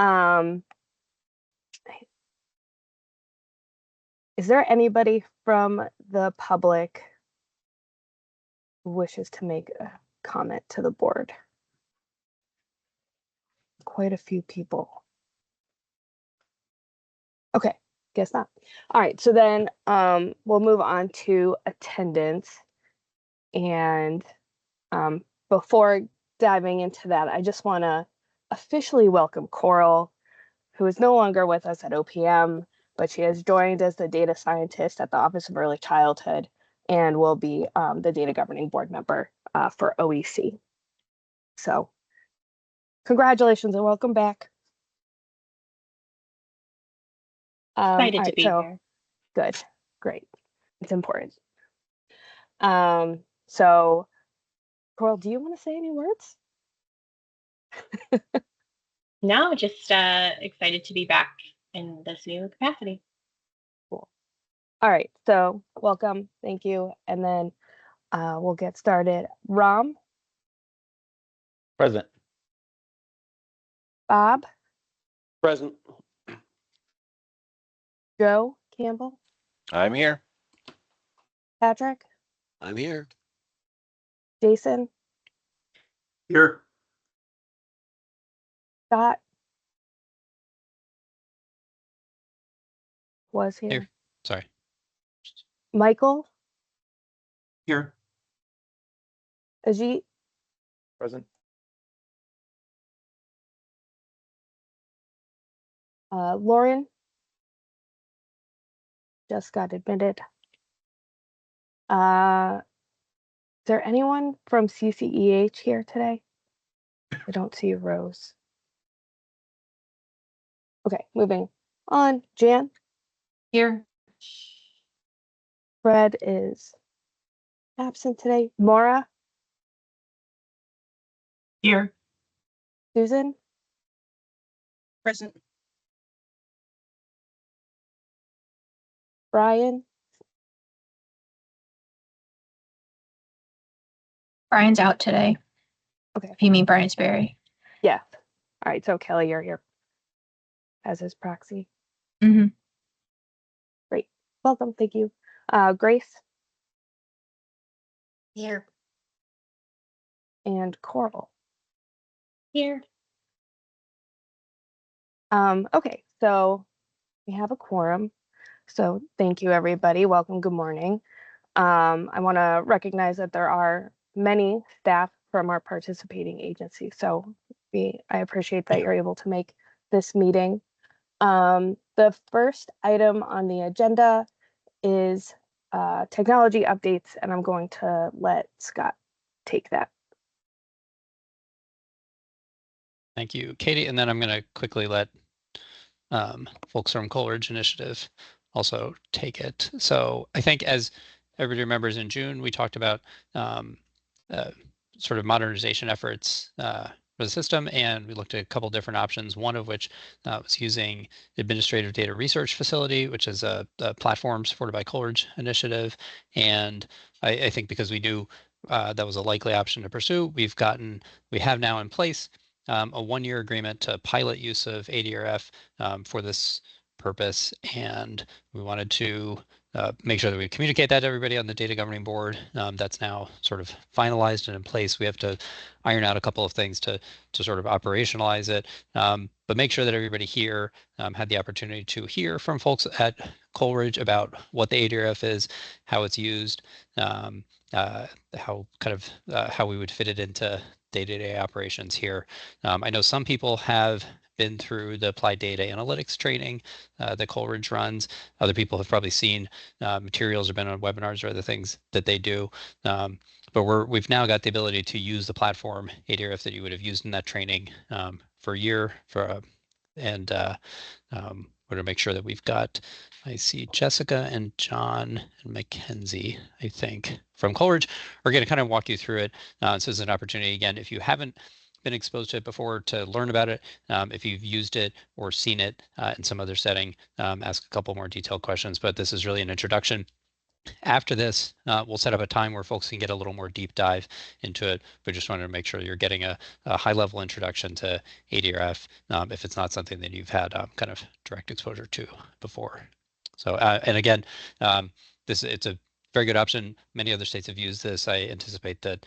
Um, is there anybody from the public who wishes to make a comment to the board? Quite a few people. Okay, guess not. All right, so then we'll move on to attendance. And before diving into that, I just want to officially welcome Coral, who is no longer with us at OPM, but she has joined as the data scientist at the Office of Early Childhood and will be the data governing board member for OEC. So congratulations and welcome back. Excited to be here. Good, great. It's important. So Coral, do you want to say any words? No, just excited to be back in this new capacity. Cool. All right, so welcome, thank you, and then we'll get started. Ram? Present. Bob? Present. Joe Campbell? I'm here. Patrick? I'm here. Jason? Here. Scott? Was here. Here. Sorry. Michael? Here. Ajit? Present. Lauren? Just got admitted. Is there anyone from CCEH here today? I don't see Rose. Okay, moving on. Jan? Here. Fred is absent today. Maura? Here. Susan? Present. Brian? Brian's out today. Okay. If you mean Brian Sperry. Yeah. All right, so Kelly, you're here as his proxy. Mm-hmm. Great. Welcome, thank you. Grace? Here. And Coral? Here. Okay, so we have a quorum. So thank you, everybody. Welcome, good morning. I want to recognize that there are many staff from our participating agencies. So I appreciate that you're able to make this meeting. The first item on the agenda is technology updates, and I'm going to let Scott take that. Thank you, Katie. And then I'm going to quickly let folks from Coleridge Initiative also take it. So I think, as everybody remembers, in June, we talked about sort of modernization efforts for the system, and we looked at a couple different options, one of which was using the Administrative Data Research Facility, which is a platform supported by Coleridge Initiative. And I think because we knew that was a likely option to pursue, we have now in place a 1-year agreement to pilot use of ADRF for this purpose, and we wanted to make sure that we communicate that to everybody on the data governing board. That's now sort of finalized and in place. We have to iron out a couple of things to sort of operationalize it, but make sure that everybody here had the opportunity to hear from folks at Coleridge about what the ADRF is, how it's used, how we would fit it into day-to-day operations here. I know some people have been through the applied data analytics training that Coleridge runs. Other people have probably seen materials or been on webinars or other things that they do. But we've now got the ability to use the platform ADRF that you would have used in that training for a year. And we're going to make sure that we've got, I see Jessica and John and Mackenzie, I think, from Coleridge are going to kind of walk you through it. So this is an opportunity, again, if you haven't been exposed to it before, to learn about it. If you've used it or seen it in some other setting, ask a couple more detailed questions, but this is really an introduction. After this, we'll set up a time where folks can get a little more deep dive into it. But just wanted to make sure you're getting a high level introduction to ADRF if it's not something that you've had kind of direct exposure to before. So, and again, it's a very good option. Many other states have used this. I anticipate that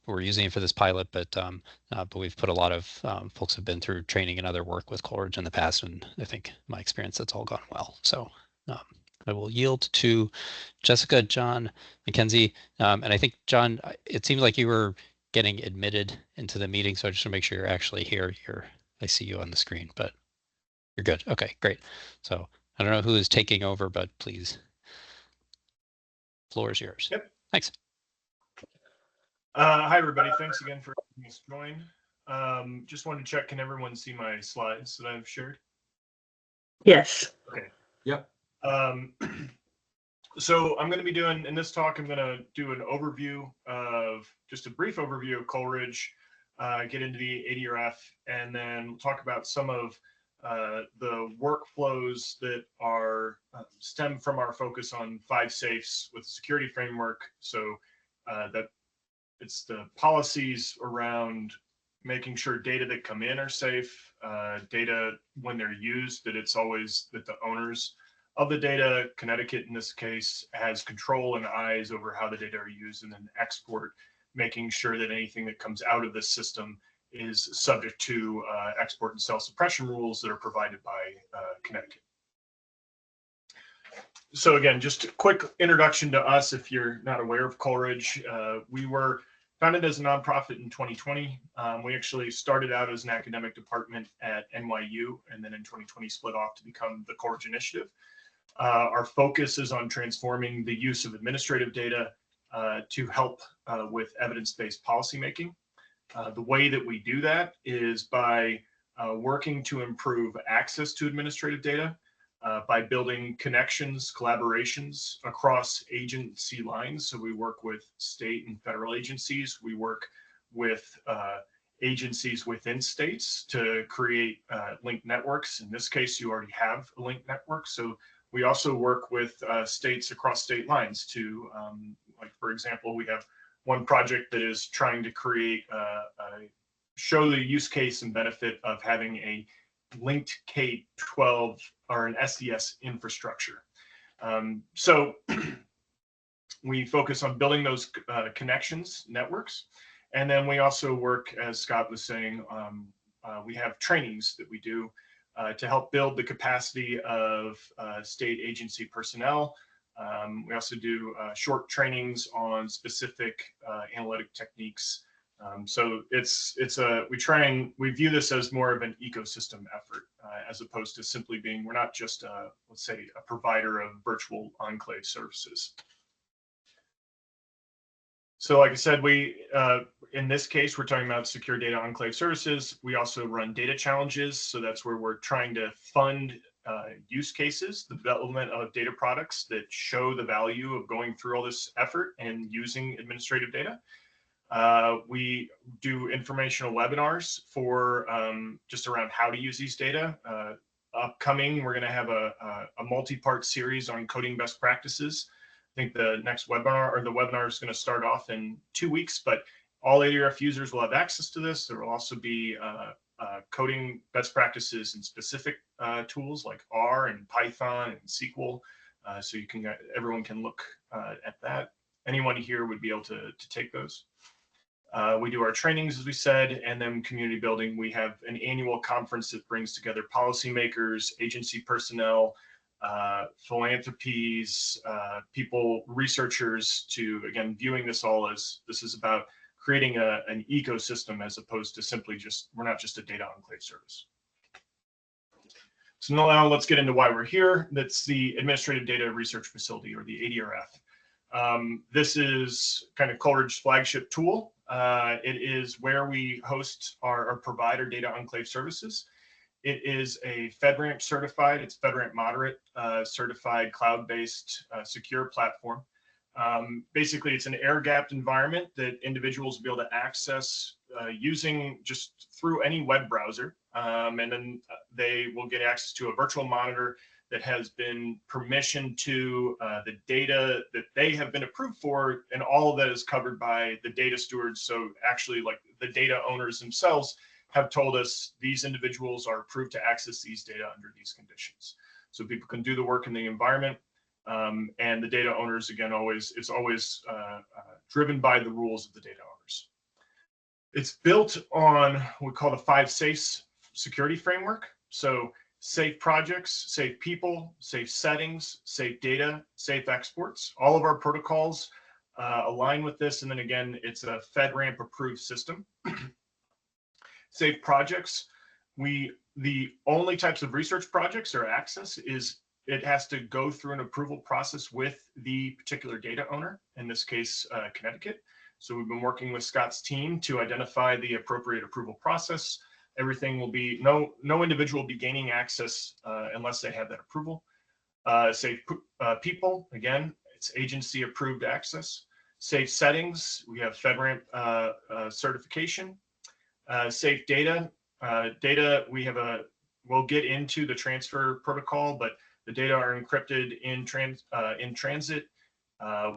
we're using it for this pilot, but we've put a lot of folks have been through training and other work with Coleridge in the past, and I think my experience that's all gone well. So I will yield to Jessica, John, Mackenzie, and I think John. It seems like you were getting admitted into the meeting, so I just want to make sure you're actually here. I see you on the screen, but you're good. Okay, great. So I don't know who is taking over, but please. Floor is yours. Yep. Thanks. Hi, everybody. Thanks again for letting us join. Just wanted to check, can everyone see my slides that I've shared? Yes. Okay. Yep. So I'm going to be doing, in this talk, I'm going to do an overview of, just a brief overview of Coleridge, get into the ADRF, and then talk about some of the workflows that are stem from our focus on 5 safes with the security framework. So that it's the policies around making sure data that come in are safe, data when they're used, that it's always that the owners of the data, Connecticut in this case, has control and eyes over how the data are used, and then export, making sure that anything that comes out of the system is subject to export and self-suppression rules that are provided by Connecticut. So again, just a quick introduction to us if you're not aware of Coleridge. We were founded as a nonprofit in 2020. We actually started out as an academic department at NYU, and then in 2020 split off to become the Coleridge Initiative. Our focus is on transforming the use of administrative data to help with evidence-based policymaking. The way that we do that is by working to improve access to administrative data, by building connections, collaborations across agency lines. So we work with state and federal agencies. We work with agencies within states to create linked networks. In this case, you already have a linked network. So we also work with states across state lines to, like, for example, we have one project that is trying to create, show the use case and benefit of having a linked K-12 or an SDS infrastructure. So we focus on building those connections, networks. And then we also work, as Scott was saying, we have trainings that we do to help build the capacity of state agency personnel. We also do short trainings on specific analytic techniques. So we view this as more of an ecosystem effort as opposed to simply being, we're not just let's say a provider of virtual enclave services. So like I said, in this case, we're talking about secure data enclave services. We also run data challenges. So that's where we're trying to fund use cases, the development of data products that show the value of going through all this effort and using administrative data. We do informational webinars for just around how to use these data. Upcoming, we're going to have a multi-part series on coding best practices. I think the next webinar, or the webinar, is going to start off in 2 weeks, but all ADRF users will have access to this. There will also be coding best practices in specific tools like R and Python and SQL. So everyone can look at that. Anyone here would be able to take those. We do our trainings, as we said, and then community building. We have an annual conference that brings together policymakers, agency personnel, philanthropies, people, researchers, to, again, viewing this all as this is about creating an ecosystem as opposed to simply we're not just a data enclave service. So now let's get into why we're here. That's the Administrative Data Research Facility, or the ADRF. This is kind of Coleridge's flagship tool. It is where we host or provide our data enclave services. It is a FedRAMP certified, it's FedRAMP moderate certified cloud-based secure platform. Basically, it's an air-gapped environment that individuals will be able to access using just through any web browser. And then they will get access to a virtual monitor that has been permissioned to the data that they have been approved for, and all of that is covered by the data stewards. So actually, like the data owners themselves have told us these individuals are approved to access these data under these conditions. So people can do the work in the environment, and the data owners, again, is always driven by the rules of the data owners. It's built on what we call the 5 SAFEs security framework. So safe projects, safe people, safe settings, safe data, safe exports. All of our protocols align with this. And then again, it's a FedRAMP approved system. Safe projects. The only types of research projects or access is it has to go through an approval process with the particular data owner, in this case, Connecticut. So we've been working with Scott's team to identify the appropriate approval process. Everything will be, no individual will be gaining access unless they have that approval. Safe people, again, it's agency approved access. Safe settings, we have FedRAMP certification. Safe data, we'll get into the transfer protocol, but the data are encrypted in transit.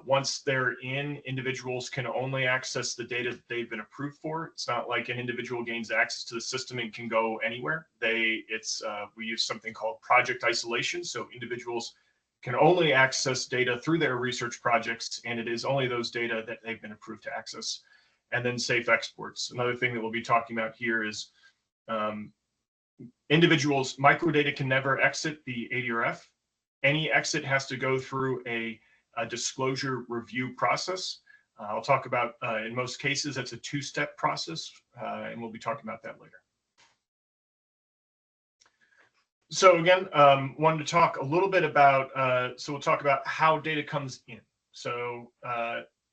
Once they're in, individuals can only access the data that they've been approved for. It's not like an individual gains access to the system and can go anywhere. We use something called project isolation. So individuals can only access data through their research projects, and it is only those data that they've been approved to access. And then safe exports. Another thing that we'll be talking about here is individuals, microdata can never exit the ADRF. Any exit has to go through a disclosure review process. I'll talk about, in most cases, that's a 2-step process, and we'll be talking about that later. So again, wanted to talk a little bit about, so we'll talk about how data comes in. So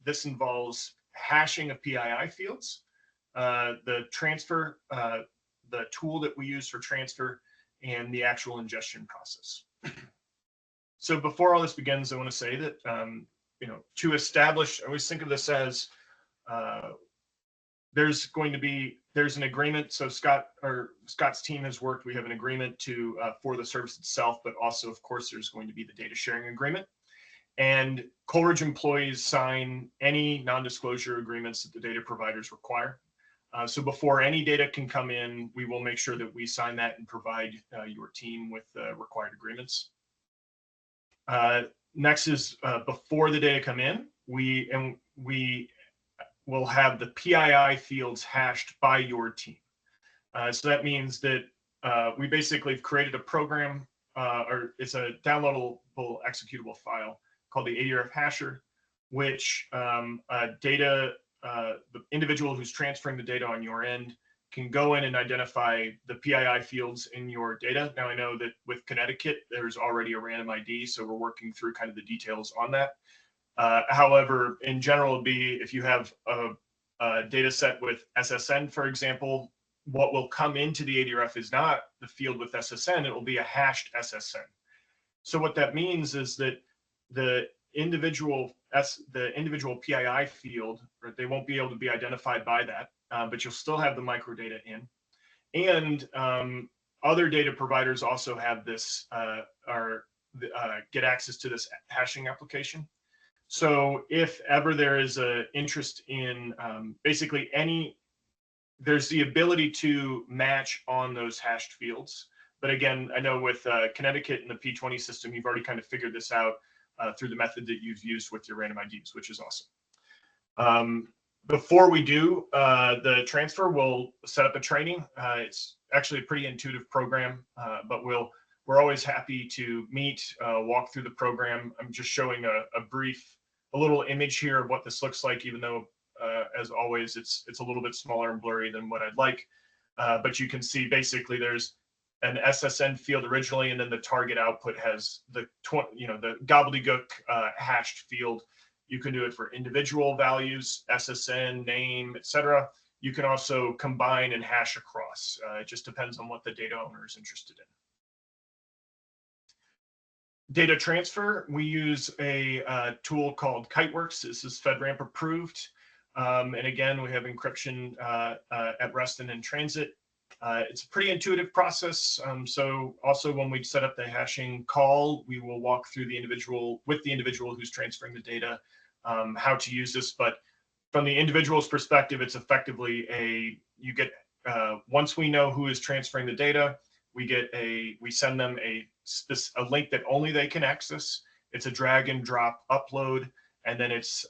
this involves hashing of PII fields, the transfer, the tool that we use for transfer, and the actual ingestion process. So before all this begins, I want to say that, to establish, I always think of this as there's an agreement. So Scott's team has worked, we have an agreement for the service itself, but also, of course, there's going to be the data sharing agreement. And Coleridge employees sign any non-disclosure agreements that the data providers require. So before any data can come in, we will make sure that we sign that and provide your team with required agreements. Next is before the data come in, we will have the PII fields hashed by your team. So that means that we basically have created a program, or it's a downloadable executable file called the ADRF hasher, which the individual who's transferring the data on your end can go in and identify the PII fields in your data. Now, I know that with Connecticut, there's already a random ID, so we're working through kind of the details on that. However, in general, it'd be if you have a data set with SSN, for example, what will come into the ADRF is not the field with SSN, it will be a hashed SSN. So what that means is that the individual PII field, or they won't be able to be identified by that, but you'll still have the microdata in. And other data providers also have this, get access to this hashing application. So if ever there is an interest in basically there's the ability to match on those hashed fields. But again, I know with Connecticut and the P20 system, you've already kind of figured this out through the method that you've used with your random IDs, which is awesome. Before we do the transfer, we'll set up a training. It's actually a pretty intuitive program, but we're always happy to meet, walk through the program. I'm just showing a little image here of what this looks like, even though, as always, it's a little bit smaller and blurry than what I'd like. But you can see basically there's an SSN field originally, and then the target output has the gobbledygook hashed field. You can do it for individual values, SSN, name, etc. You can also combine and hash across. It just depends on what the data owner is interested in. Data transfer, we use a tool called KiteWorks. This is FedRAMP approved. And again, we have encryption at rest and in transit. It's a pretty intuitive process. So also when we set up the hashing call, we will walk through the individual who's transferring the data, how to use this. But from the individual's perspective, it's effectively once we know who is transferring the data, we send them a link that only they can access. It's a drag and drop upload, and then it's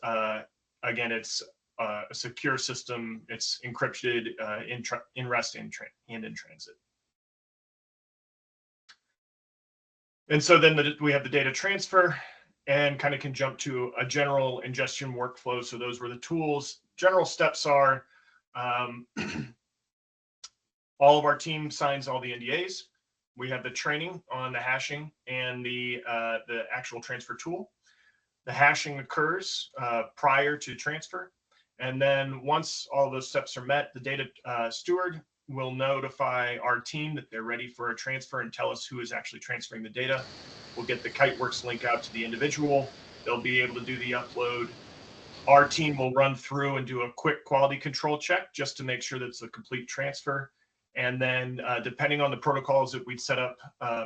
again, it's a secure system. It's encrypted in rest and in transit. And so then we have the data transfer, and kind of can jump to a general ingestion workflow. So those were the tools. General steps are all of our team signs all the NDAs. We have the training on the hashing and the actual transfer tool. The hashing occurs prior to transfer. And then once all those steps are met, the data steward will notify our team that they're ready for a transfer and tell us who is actually transferring the data. We'll get the Kiteworks link out to the individual. They'll be able to do the upload. Our team will run through and do a quick quality control check just to make sure that it's a complete transfer. And then depending on the protocols that we'd set up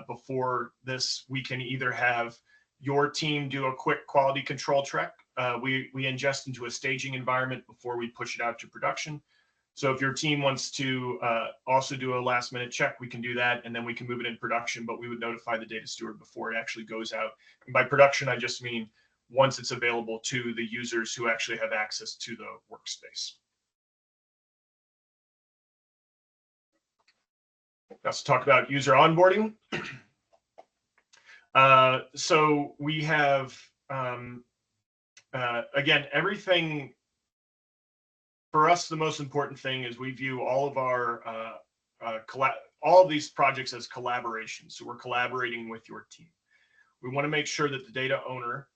before this, we can either have your team do a quick quality control check. We ingest into a staging environment before we push it out to production. So if your team wants to also do a last minute check, we can do that, and then we can move it in production, but we would notify the data steward before it actually goes out. And by production, I just mean once it's available to the users who actually have access to the workspace. Let's talk about user onboarding. So we have, again, everything. For us, the most important thing is we view all of our all of these projects as collaboration. So we're collaborating with your team. We want to make sure that the data owner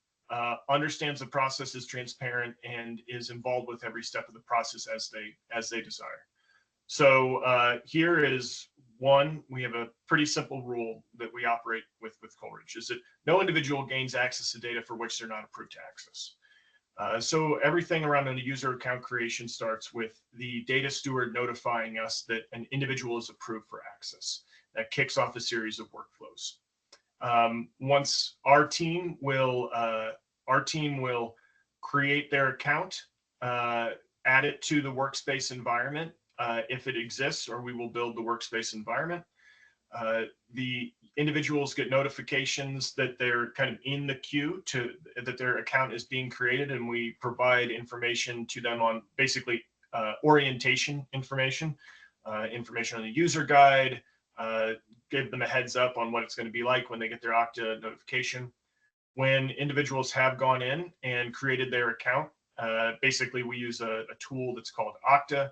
understands the process is transparent and is involved with every step of the process as they desire. So here is one. We have a pretty simple rule that we operate with Coleridge, is that no individual gains access to data for which they're not approved to access. So everything around the user account creation starts with the data steward notifying us that an individual is approved for access. That kicks off a series of workflows. Once our team will create their account, add it to the workspace environment if it exists, or we will build the workspace environment. The individuals get notifications that they're kind of in the queue that their account is being created, and we provide information to them on basically orientation information, information on the user guide, give them a heads up on what it's going to be like when they get their Okta notification. When individuals have gone in and created their account, basically we use a tool that's called Okta.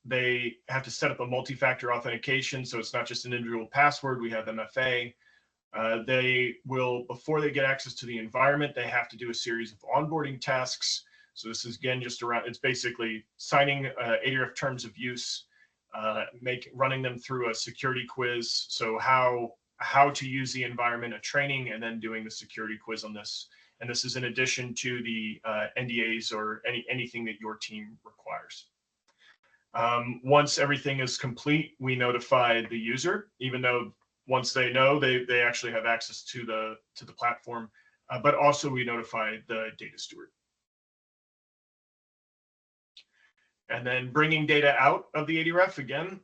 They have to set up a multi-factor authentication, so it's not just an individual password. We have MFA. They will, before they get access to the environment, they have to do a series of onboarding tasks. So this is, again, just around, it's basically signing ADRF terms of use, running them through a security quiz. So how to use the environment, a training, and then doing the security quiz on this. And this is in addition to the NDAs or anything that your team requires. Once everything is complete, we notify the user, even though once they know, they actually have access to the platform, but also we notify the data steward. And then bringing data out of the ADRF again,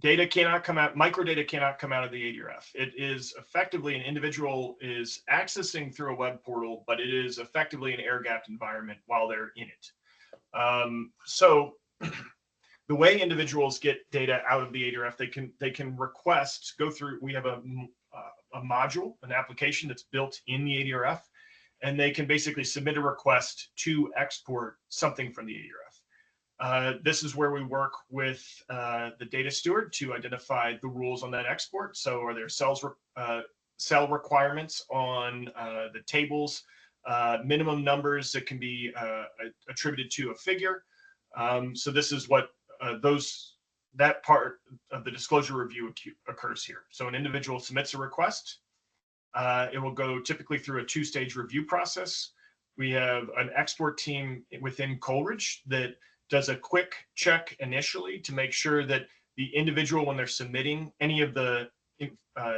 data cannot come out, microdata cannot come out of the ADRF. It is effectively an individual is accessing through a web portal, but it is effectively an air-gapped environment while they're in it. So the way individuals get data out of the ADRF, they can request, go through, we have a module, an application that's built in the ADRF, and they can basically submit a request to export something from the ADRF. This is where we work with the data steward to identify the rules on that export. So are there cell requirements on the tables, minimum numbers that can be attributed to a figure. So this is what that part of the disclosure review occurs here. So an individual submits a request. It will go typically through a two-stage review process. We have an export team within Coleridge that does a quick check initially to make sure that the individual, when they're submitting any of the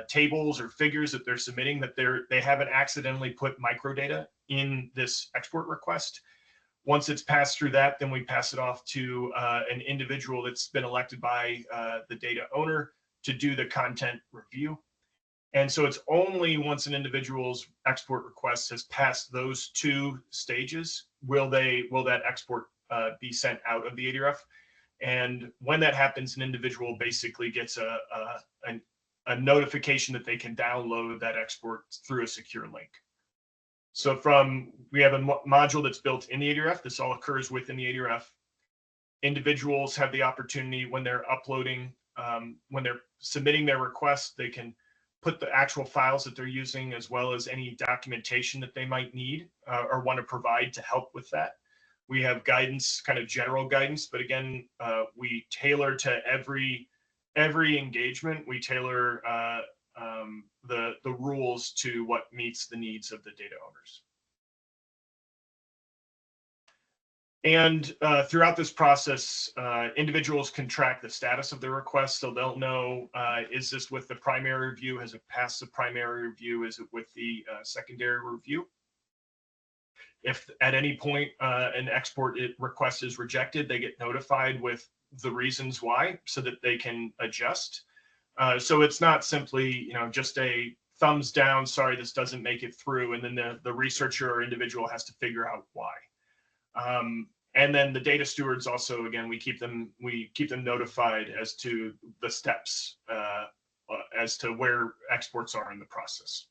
tables or figures that they're submitting, that they haven't accidentally put microdata in this export request. Once it's passed through that, then we pass it off to an individual that's been elected by the data owner to do the content review. And so it's only once an individual's export request has passed those two stages will that export be sent out of the ADRF. And when that happens, an individual basically gets a notification that they can download that export through a secure link. So we have a module that's built in the ADRF. This all occurs within the ADRF. Individuals have the opportunity when they're uploading, when they're submitting their request, they can put the actual files that they're using as well as any documentation that they might need or want to provide to help with that. We have guidance, kind of general guidance, but again, we tailor to every engagement. We tailor the rules to what meets the needs of the data owners. And throughout this process, individuals can track the status of their request, so they'll know, is this with the primary review? Has it passed the primary review? Is it with the secondary review? If at any point an export request is rejected, they get notified with the reasons why so that they can adjust. So it's not simply, just a thumbs down, sorry, this doesn't make it through, and then the researcher or individual has to figure out why. And then the data stewards also, again, we keep them notified as to the steps as to where exports are in the process.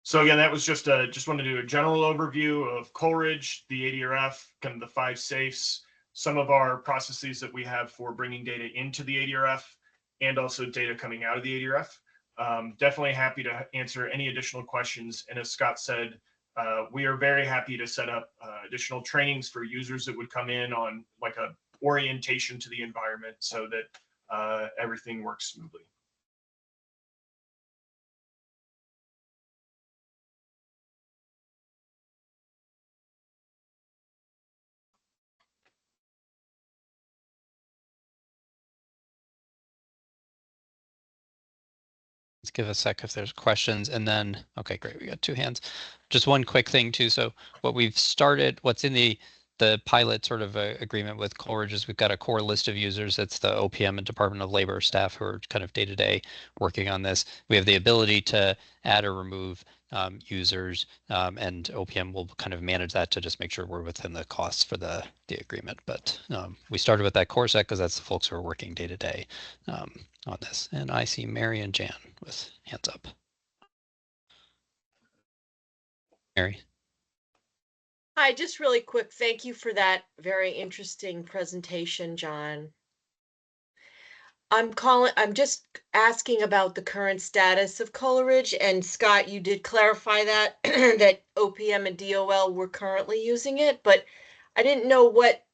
So again, that was just wanted to do a general overview of Coleridge, the ADRF, kind of the 5 safes, some of our processes that we have for bringing data into the ADRF, and also data coming out of the ADRF. Definitely happy to answer any additional questions. And as Scott said, we are very happy to set up additional trainings for users that would come in on like a orientation to the environment so that everything works smoothly. Let's give a sec if there's questions, and then, okay, great, we got 2 hands. Just one quick thing too. So what we've started, what's in the pilot sort of agreement with Coleridge is we've got a core list of users. That's the OPM and Department of Labor staff who are kind of day-to-day working on this. We have the ability to add or remove users, and OPM will kind of manage that to just make sure we're within the costs for the agreement. But we started with that core set because that's the folks who are working day-to-day on this. And I see Mary and Jan with hands up. Mary. Hi, just really quick. Thank you for that very interesting presentation, John. I'm just asking about the current status of Coleridge, and Scott, you did clarify that that OPM and DOL were currently using it, but I didn't know what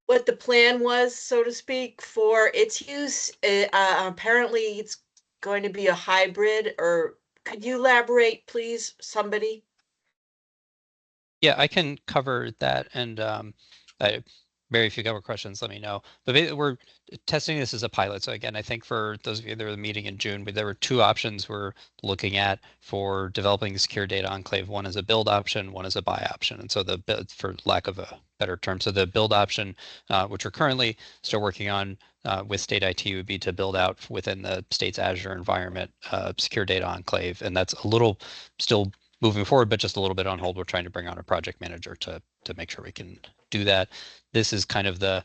the plan was, so to speak, for its use. Apparently it's going to be a hybrid, or could you elaborate, please, somebody? Yeah, I can cover that, and Barry, if you have questions, let me know. But we're testing this as a pilot. So again, I think for those of you that were the meeting in June, there were 2 options we're looking at for developing the secure data enclave. One is a build option, one is a buy option. And so for lack of a better term, so the build option, which we're currently still working on with state IT, would be to build out within the state's Azure environment, secure data enclave. And that's a little still moving forward, but just a little bit on hold. We're trying to bring on a project manager to make sure we can do that. This is kind of the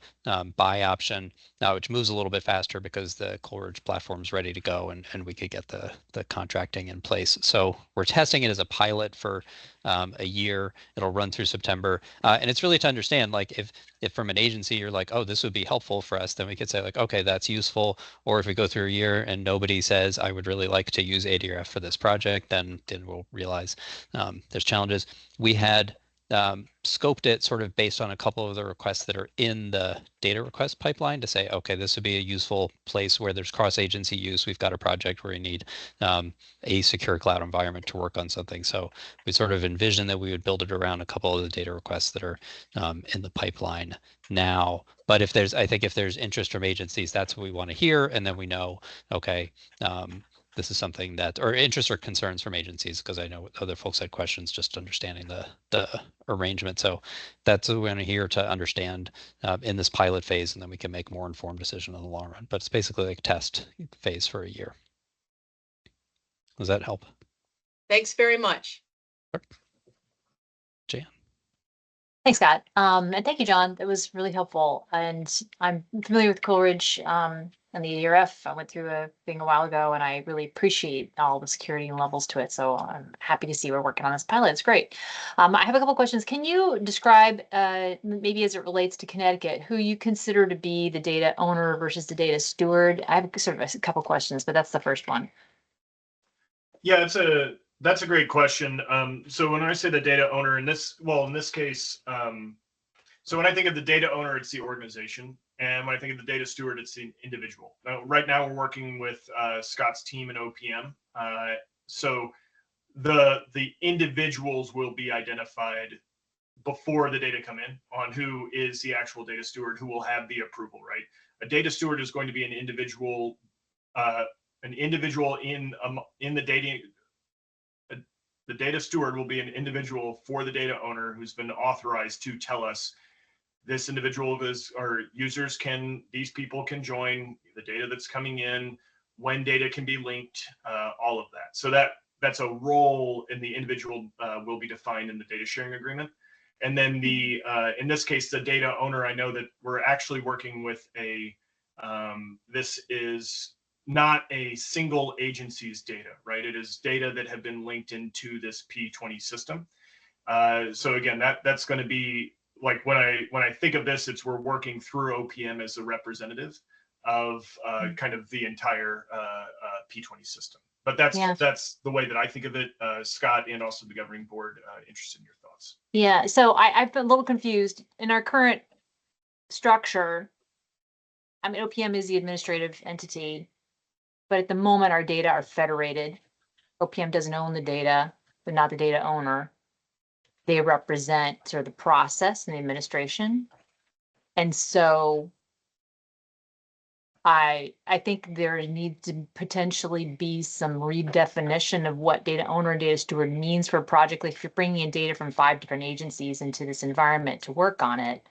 buy option now, which moves a little bit faster because the Coleridge platform is ready to go, and we could get the contracting in place. So we're testing it as a pilot for a year. It'll run through September, and it's really to understand, like, if from an agency you're like, oh, this would be helpful for us, then we could say like, okay, that's useful. Or if we go through a year and nobody says I would really like to use ADRF for this project, then we'll realize there's challenges. We had scoped it sort of based on a couple of the requests that are in the data request pipeline to say, okay, this would be a useful place where there's cross-agency use. We've got a project where we need a secure cloud environment to work on something. So we sort of envision that we would build it around a couple of the data requests that are in the pipeline now. But if there's, I think if there's interest from agencies, that's what we want to hear. And then we know, okay, this is something that, or interest or concerns from agencies, because I know other folks had questions just understanding the arrangement. So that's what we're going to hear to understand in this pilot phase, and then we can make more informed decision in the long run. But it's basically like a test phase for a year. Does that help? Thanks very much. Jan? Thanks, Scott. And thank you, John. That was really helpful. And I'm familiar with Coleridge and the ERF. I went through a thing a while ago, and I really appreciate all the security and levels to it. So I'm happy to see we're working on this pilot. It's great. I have a couple questions. Can you describe, maybe as it relates to Connecticut, who you consider to be the data owner versus the data steward? I have sort of a couple questions, but that's the first one. Yeah, that's a great question. So when I say the data owner in this case, so when I think of the data owner, it's the organization. And when I think of the data steward, it's the individual. Now, right now we're working with Scott's team in OPM. So the individuals will be identified before the data come in on who is the actual data steward, who will have the approval, right? A data steward is going to be an individual in the data. The data steward will be an individual for the data owner who's been authorized to tell us this individual is, or users can, these people can join the data that's coming in, when data can be linked, all of that. So that's a role, and the individual will be defined in the data sharing agreement. And then the in this case, the data owner, I know that we're actually working with a this is not a single agency's data, right? It is data that have been linked into this P20 system. So again, that's going to be like when I think of this, it's we're working through OPM as a representative of kind of the entire P20 system. But that's the way that I think of it. Scott and also the governing board, interested in your thoughts. Yeah, so I've been a little confused. In our current structure, I mean, OPM is the administrative entity, but at the moment our data are federated. OPM doesn't own the data, but not the data owner. They represent sort of the process and the administration. And so I think there needs to potentially be some redefinition of what data owner and data steward means for a project. Like if you're bringing in data from 5 different agencies into this environment to work on it,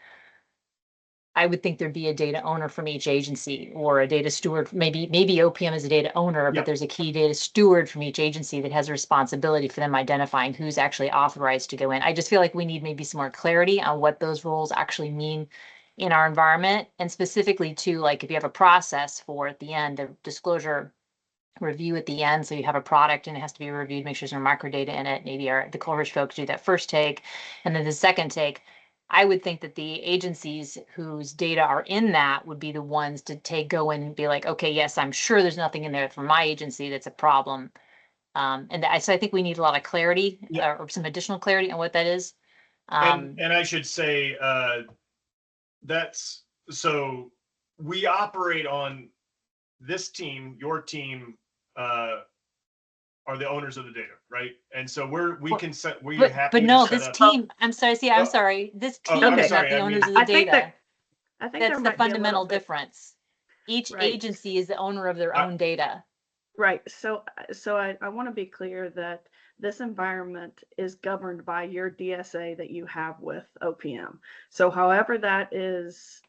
I would think there'd be a data owner from each agency or a data steward. Maybe OPM is a data owner, but there's a key data steward from each agency that has a responsibility for them identifying who's actually authorized to go in. I just feel like we need maybe some more clarity on what those roles actually mean in our environment, and specifically to, like, if you have a process for at the end, the disclosure review at the end, so you have a product and it has to be reviewed, make sure there's no microdata in it. Maybe the Coleridge folks do that first take, and then the second take. I would think that the agencies whose data are in that would be the ones to go in and be like, okay, yes, I'm sure there's nothing in there from my agency that's a problem. So I think we need a lot of clarity or some additional clarity on what that is. And I should say that's, so we operate on this team, your team, are the owners of the data, right? And so we can set, we are happy. But no, to set this up, team. I'm sorry. See, I'm sorry. This team is not the owners of the data. I think That's the fundamental difference. Each agency is the owner of their own data. Right. So I want to be clear that this environment is governed by your DSA that you have with OPM. So however that is,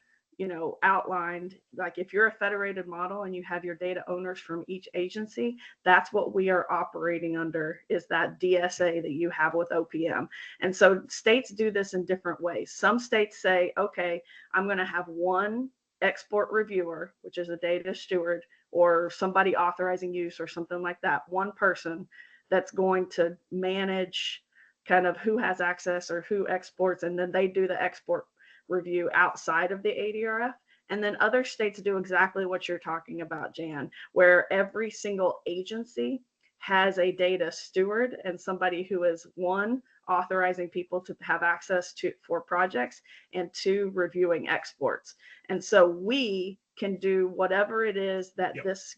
outlined, like if you're a federated model and you have your data owners from each agency, that's what we are operating under, is that DSA that you have with OPM. And so states do this in different ways. Some states say, okay, I'm going to have one export reviewer, which is a data steward, or somebody authorizing use or something like that, one person that's going to manage kind of who has access or who exports, and then they do the export review outside of the ADRF. And then other states do exactly what you're talking about, Jan, where every single agency has a data steward and somebody who is, one, authorizing people to have access to for projects, and 2, reviewing exports. And so we can do whatever it is that this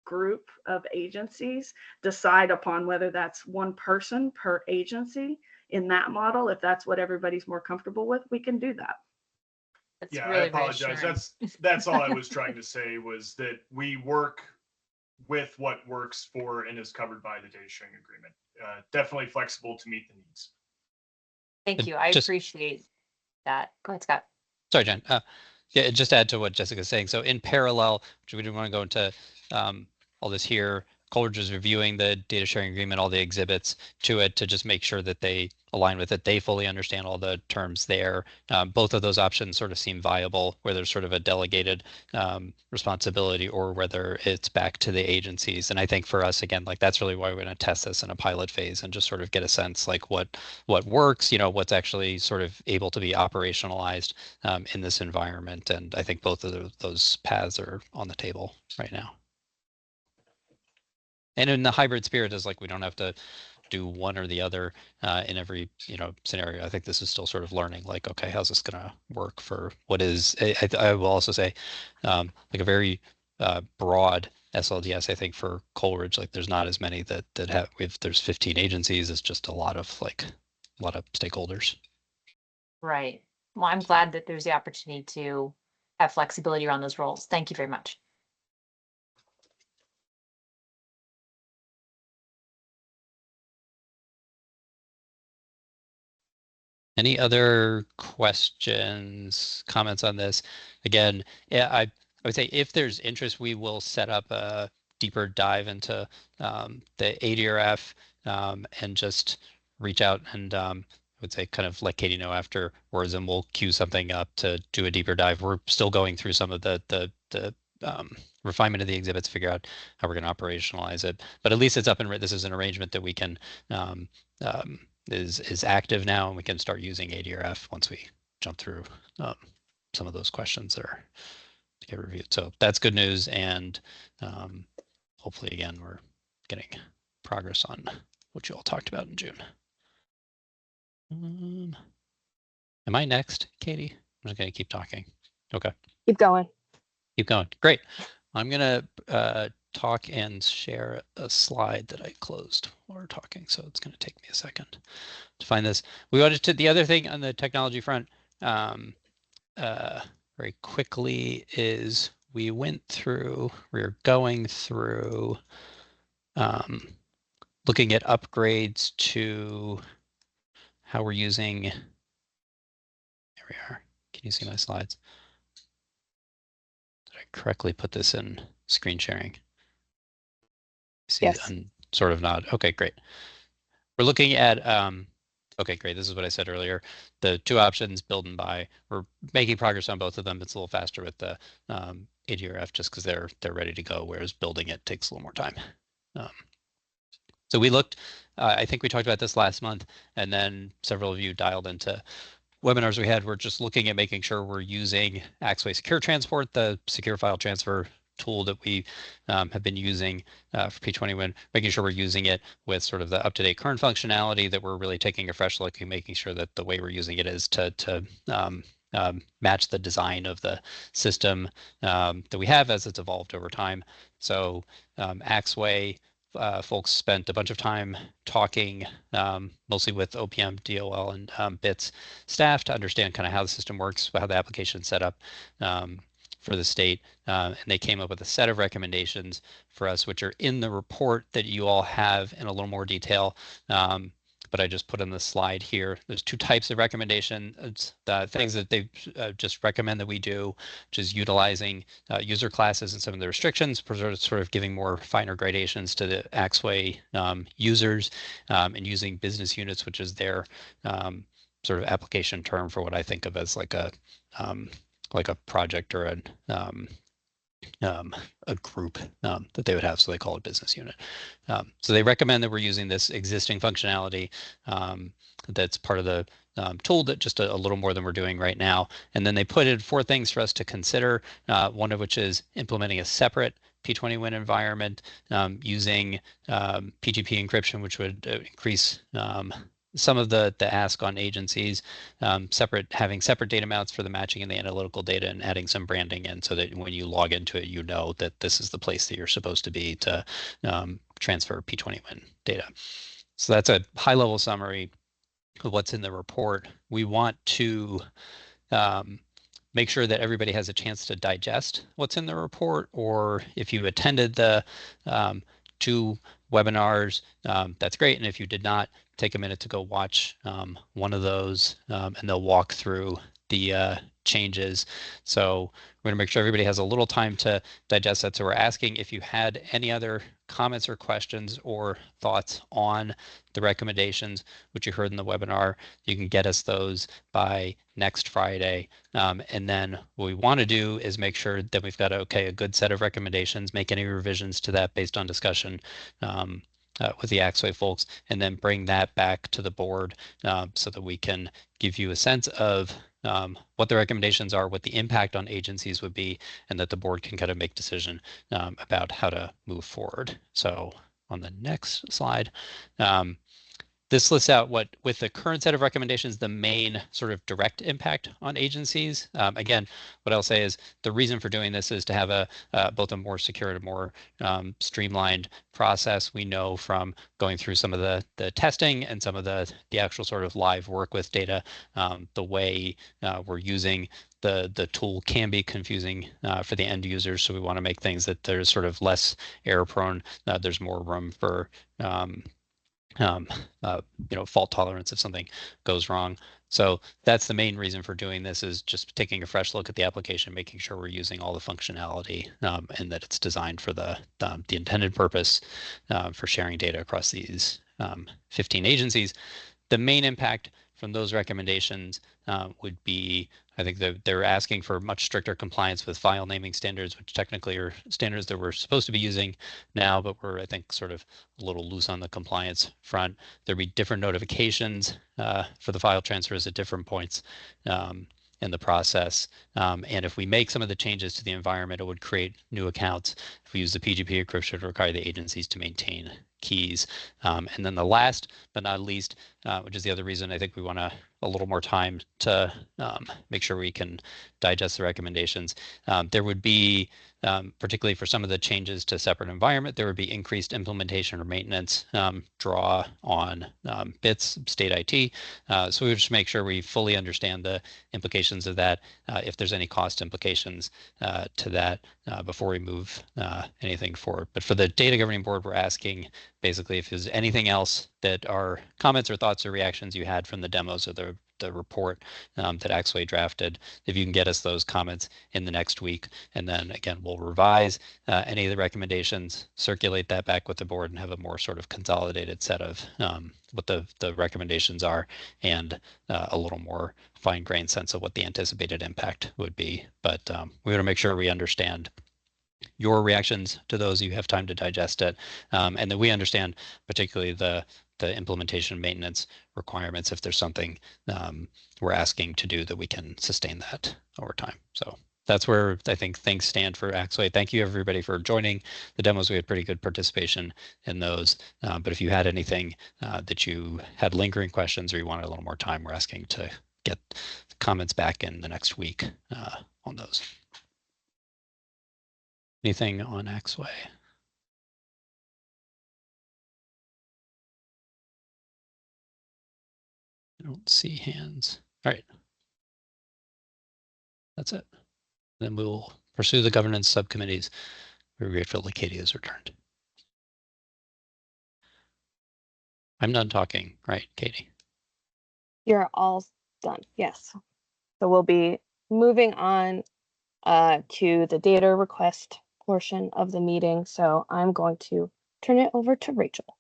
group of agencies decide upon, whether that's one person per agency in that model. If that's what everybody's more comfortable with, we can do that. That's Yeah, really I apologize. reassuring. That's all I was trying to say, was that we work with what works for and is covered by the data sharing agreement. Definitely flexible to meet the needs. Thank you. I appreciate that. Go ahead, Scott. Sorry, Jen. Yeah, just add to what Jessica's saying. So in parallel, which we didn't want to go into all this here, Coleridge is reviewing the data sharing agreement, all the exhibits to it, to just make sure that they align with it. They fully understand all the terms there. Both of those options sort of seem viable, where there's sort of a delegated responsibility, or whether it's back to the agencies. And I think for us, again, like that's really why we're going to test this in a pilot phase and just sort of get a sense like what works, what's actually sort of able to be operationalized in this environment. And I think both of those paths are on the table right now. And in the hybrid spirit is like, we don't have to do one or the other in every scenario. I think this is still sort of learning, like, okay, how's this going to work for what is, I will also say, like a very broad SLDS. I think for Coleridge, like there's not as many that have, if there's 15 agencies, it's just a lot of stakeholders. Right. Well, I'm glad that there's the opportunity to have flexibility around those roles. Thank you very much. Any other questions, comments on this? Again, yeah, I would say if there's interest, we will set up a deeper dive into the ADRF and just reach out and I would say kind of let Katie know afterwards, and we'll queue something up to do a deeper dive. We're still going through some of the refinement of the exhibits, figure out how we're going to operationalize it. But at least it's up and this is an arrangement that we can is active now, and we can start using ADRF once we jump through some of those questions that are to get reviewed. So that's good news, and hopefully again we're getting progress on what you all talked about in June. Am I next, Katie? I'm just gonna keep talking. Okay. Keep going. Keep going. Great. I'm gonna talk and share a slide that I closed while we're talking, so it's gonna take me a second to find this. We wanted to, the other thing on the technology front very quickly is we're going through looking at upgrades to how we're using, here we are. Can you see my slides? Did I correctly put this in screen sharing? See, yes. I'm sort of nod. Okay, great. We're looking at, okay, great. This is what I said earlier. The 2 options, build and buy. We're making progress on both of them. It's a little faster with the ADRF just because they're ready to go, whereas building it takes a little more time. So we looked, I think we talked about this last month, and then several of you dialed into webinars we had. We're just looking at making sure we're using Axway Secure Transport, the secure file transfer tool that we have been using for P20 Win, making sure we're using it with sort of the up-to-date current functionality, that we're really taking a fresh look and making sure that the way we're using it is to match the design of the system that we have as it's evolved over time. So Axway folks spent a bunch of time talking mostly with OPM, DOL, and BITS staff to understand kind of how the system works, how the application is set up for the state. And they came up with a set of recommendations for us, which are in the report that you all have in a little more detail. But I just put in the slide here. There's 2 types of recommendation. It's the things that they just recommend that we do, which is utilizing user classes and some of the restrictions, sort of giving more finer gradations to the Axway users, and using business units, which is their sort of application term for what I think of as like a project or a group that they would have, so they call it business unit. So they recommend that we're using this existing functionality that's part of the tool, that just a little more than we're doing right now. And then they put in 4 things for us to consider, one of which is implementing a separate P20 Win environment using PGP encryption, which would increase some of the ask on agencies, having separate data mounts for the matching and the analytical data, and adding some branding in so that when you log into it, you know that this is the place that you're supposed to be to transfer P20 win data. So that's a high-level summary of what's in the report. We want to make sure that everybody has a chance to digest what's in the report, or if you attended the 2 webinars, that's great. And if you did not, take a minute to go watch one of those, and they'll walk through the changes. So we're going to make sure everybody has a little time to digest that. So we're asking if you had any other comments or questions or thoughts on the recommendations, which you heard in the webinar. You can get us those by next Friday. And then what we want to do is make sure that we've got a good set of recommendations, make any revisions to that based on discussion with the Axway folks, and then bring that back to the board so that we can give you a sense of what the recommendations are, what the impact on agencies would be, and that the board can kind of make decision about how to move forward. So on the next slide, this lists out what, with the current set of recommendations, the main sort of direct impact on agencies. Again, what I'll say is the reason for doing this is to have both a more secure and a more streamlined process. We know from going through some of the testing and some of the actual sort of live work with data, the way we're using the tool can be confusing for the end users. So we want to make things that there's sort of less error prone. There's more room for fault tolerance if something goes wrong. So that's the main reason for doing this, is just taking a fresh look at the application, making sure we're using all the functionality and that it's designed for the intended purpose for sharing data across these 15 agencies. The main impact from those recommendations would be, I think they're asking for much stricter compliance with file naming standards, which technically are standards that we're supposed to be using now, but we're, I think, sort of a little loose on the compliance front. There'd be different notifications for the file transfers at different points in the process. And if we make some of the changes to the environment, it would create new accounts. If we use the PGP encryption, it would require the agencies to maintain keys. And then the last but not least, which is the other reason I think we want a little more time to make sure we can digest the recommendations. There would be, particularly for some of the changes to separate environment, there would be increased implementation or maintenance draw on bits, state IT. So we would just make sure we fully understand the implications of that, if there's any cost implications to that before we move anything forward. But for the data governing board, we're asking basically if there's anything else that are comments or thoughts or reactions you had from the demos or the report that Axway drafted, if you can get us those comments in the next week. And then again, we'll revise any of the recommendations, circulate that back with the board, and have a more sort of consolidated set of what the recommendations are, and a little more fine-grained sense of what the anticipated impact would be. But we want to make sure we understand your reactions to those, you have time to digest it, and that we understand particularly the implementation maintenance requirements, if there's something we're asking to do, that we can sustain that over time. So that's where I think things stand for Axway. Thank you everybody for joining the demos. We had pretty good participation in those, but if you had anything that you had lingering questions or you wanted a little more time, we're asking to get comments back in the next week on those. Anything on Axway? I don't see hands. All right. That's it. Then we'll pursue the governance subcommittees. We're grateful that Katie has returned. I'm done talking, right, Katie? You're all done. Yes. So we'll be moving on to the data request portion of the meeting. So I'm going to turn it over to Rachel.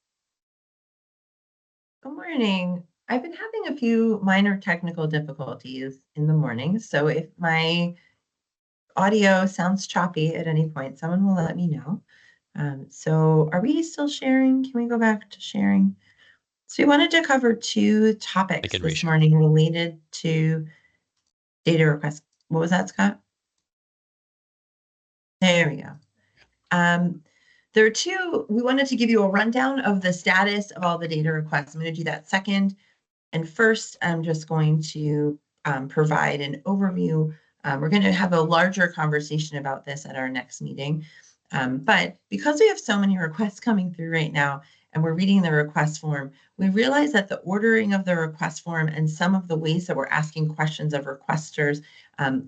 Good morning. I've been having a few minor technical difficulties in the morning. So if my audio sounds choppy at any point, someone will let me know. So are we still sharing? Can we go back to sharing? So we wanted to cover two topics this morning related to data requests. What was that, Scott? There we go. There are two, we wanted to give you a rundown of the status of all the data requests. I'm going to do that second. And first, I'm just going to provide an overview. We're going to have a larger conversation about this at our next meeting. But because we have so many requests coming through right now, and we're reading the request form, we realize that the ordering of the request form and some of the ways that we're asking questions of requesters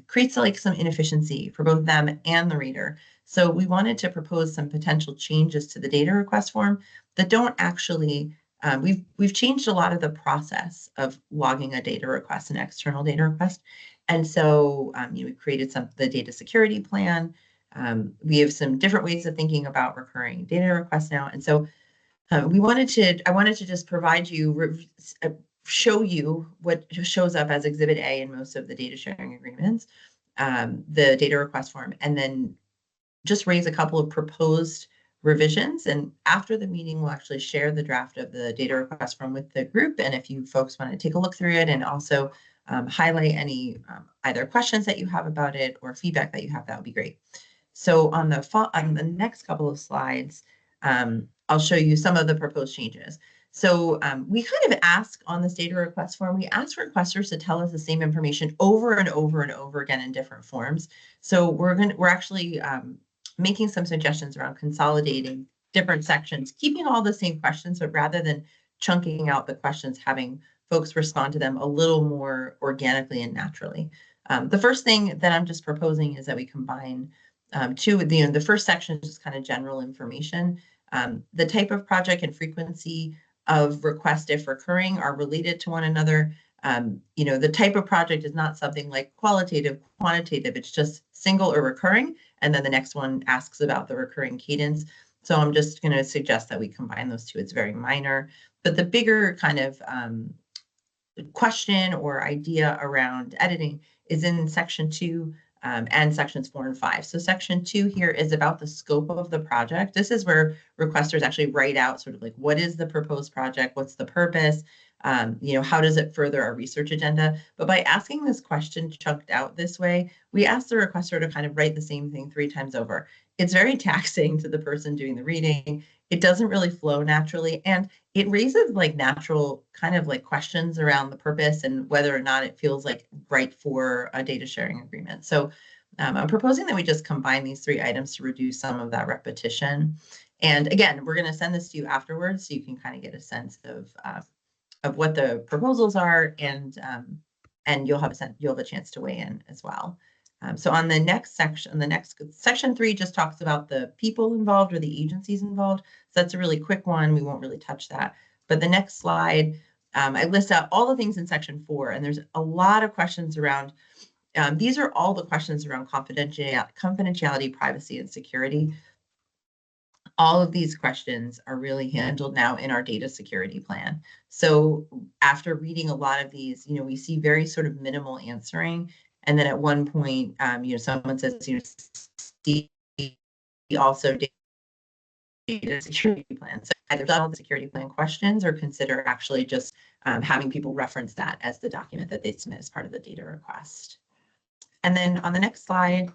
creates like some inefficiency for both them and the reader. So we wanted to propose some potential changes to the data request form that don't actually, we've changed a lot of the process of logging a data request, an external data request. And so we created the data security plan. We have some different ways of thinking about recurring data requests now. And so I wanted to just provide you, show you what shows up as Exhibit A in most of the data sharing agreements, the data request form, and then just raise a couple of proposed revisions. And after the meeting, we'll actually share the draft of the data request form with the group. And if you folks want to take a look through it and also highlight any either questions that you have about it or feedback that you have, that would be great. So on the next couple of slides, I'll show you some of the proposed changes. So we kind of ask on this data request form, we ask requesters to tell us the same information over and over and over again in different forms. So we're actually making some suggestions around consolidating different sections, keeping all the same questions, but rather than chunking out the questions, having folks respond to them a little more organically and naturally. The first thing that I'm just proposing is that we combine the first section is just kind of general information. The type of project and frequency of request, if recurring, are related to one another. The type of project is not something like qualitative, quantitative. It's just single or recurring. And then the next one asks about the recurring cadence. So I'm just going to suggest that we combine those two. It's very minor. But the bigger kind of question or idea around editing is in section 2 and sections 4 and 5. So section 2 here is about the scope of the project. This is where requesters actually write out sort of like, what is the proposed project? What's the purpose? How does it further our research agenda? But by asking this question chunked out this way, we ask the requester to kind of write the same thing 3 times over. It's very taxing to the person doing the reading. It doesn't really flow naturally. And it raises like natural kind of like questions around the purpose and whether or not it feels like right for a data sharing agreement. So I'm proposing that we just combine these 3 items to reduce some of that repetition. And again, we're going to send this to you afterwards so you can kind of get a sense of what the proposals are, and you'll have a chance to weigh in as well. So on the next section, section 3 just talks about the people involved or the agencies involved. So that's a really quick one. We won't really touch that. But the next slide, I list out all the things in section 4, and there's a lot of questions around. These are all the questions around confidentiality, privacy, and security. All of these questions are really handled now in our data security plan. So after reading a lot of these, we see very sort of minimal answering. And then at one point, someone says, see also data security plan. So either done all the security plan questions or consider actually just having people reference that as the document that they submit as part of the data request. And then on the next slide,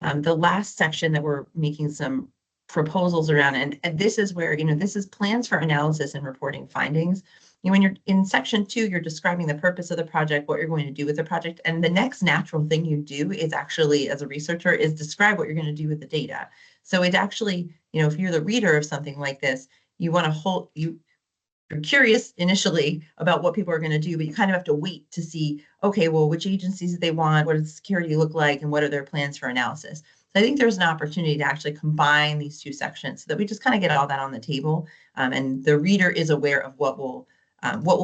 the last section that we're making some proposals around, and this is where, this is plans for analysis and reporting findings. When you're in section 2, you're describing the purpose of the project, what you're going to do with the project. And the next natural thing you do is actually, as a researcher, is describe what you're going to do with the data. So it actually, if you're the reader of something like this, you want to you're curious initially about what people are going to do, but you kind of have to wait to see, okay, well, which agencies do they want? What does security look like? And what are their plans for analysis? So I think there's an opportunity to actually combine these 2 sections so that we just kind of get all that on the table. And the reader is aware of what will